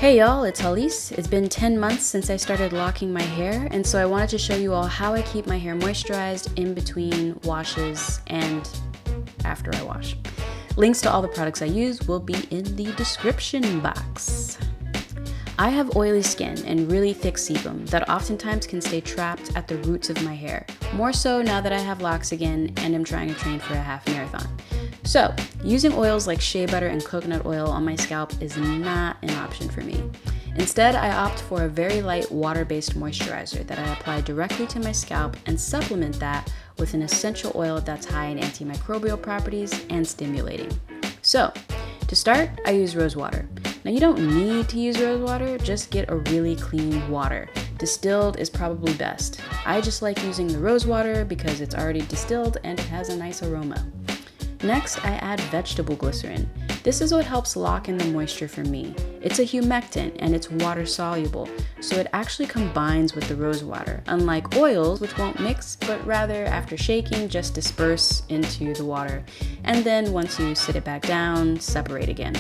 Hey y'all, it's Hallease. It's been 10 months since I started locking my hair, and so I wanted to show you all how I keep my hair moisturized in between washes and after I wash. Links to all the products I use will be in the description box. I have oily skin and really thick sebum that oftentimes can stay trapped at the roots of my hair, more so now that I have locks again and am trying to train for a half marathon. So, using oils like shea butter and coconut oil on my scalp is not an option for me. Instead, I opt for a very light water-based moisturizer that I apply directly to my scalp and supplement that with an essential oil that's high in antimicrobial properties and stimulating. So, to start, I use rose water. Now you don't need to use rose water, just get a really clean water. Distilled is probably best. I just like using the rose water because it's already distilled and it has a nice aroma. Next, I add vegetable glycerin. This is what helps lock in the moisture for me. It's a humectant and it's water soluble, so it actually combines with the rose water, unlike oils which won't mix, but rather after shaking just disperse into the water, and then once you sit it back down, separate again.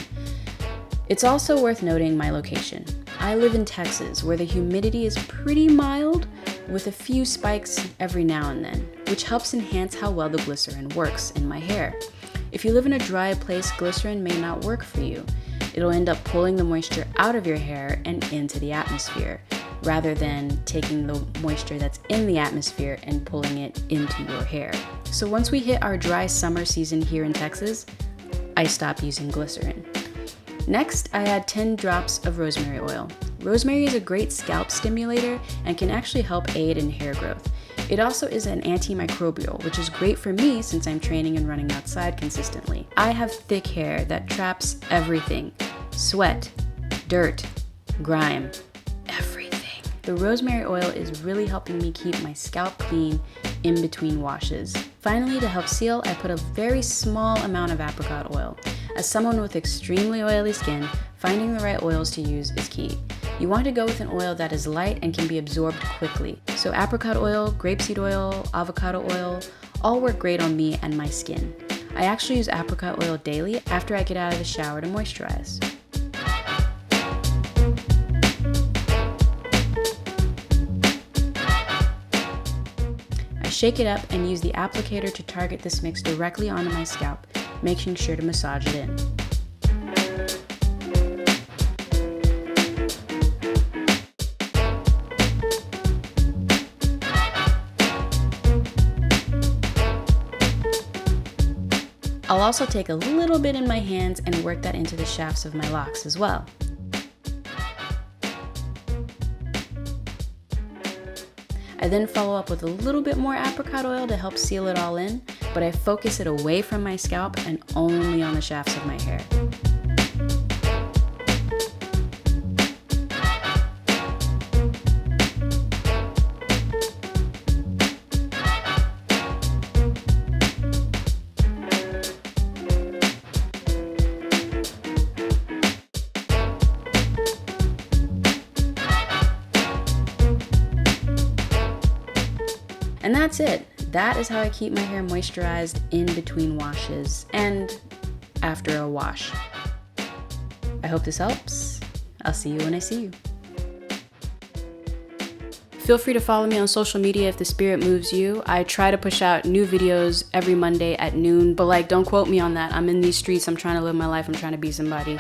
It's also worth noting my location. I live in Texas, where the humidity is pretty mild, with a few spikes every now and then, which helps enhance how well the glycerin works in my hair. If you live in a dry place, glycerin may not work for you. It'll end up pulling the moisture out of your hair and into the atmosphere, rather than taking the moisture that's in the atmosphere and pulling it into your hair. So once we hit our dry summer season here in Texas, I stop using glycerin. Next, I add 10 drops of rosemary oil. Rosemary is a great scalp stimulator and can actually help aid in hair growth. It also is an antimicrobial, which is great for me since I'm training and running outside consistently. I have thick hair that traps everything: sweat, dirt, grime, everything. The rosemary oil is really helping me keep my scalp clean in between washes. Finally, to help seal, I put a very small amount of apricot oil. As someone with extremely oily skin, finding the right oils to use is key. You want to go with an oil that is light and can be absorbed quickly. So apricot oil, grapeseed oil, avocado oil, all work great on me and my skin. I actually use apricot oil daily after I get out of the shower to moisturize. I shake it up and use the applicator to target this mix directly onto my scalp, making sure to massage it in. I'll also take a little bit in my hands and work that into the shafts of my locks as well. I then follow up with a little bit more apricot oil to help seal it all in, but I focus it away from my scalp and only on the shafts of my hair. And that's it. That is how I keep my hair moisturized in between washes and after a wash. I hope this helps. I'll see you when I see you. Feel free to follow me on social media if the spirit moves you. I try to push out new videos every Monday at noon, but don't quote me on that. I'm in these streets, I'm trying to live my life, I'm trying to be somebody.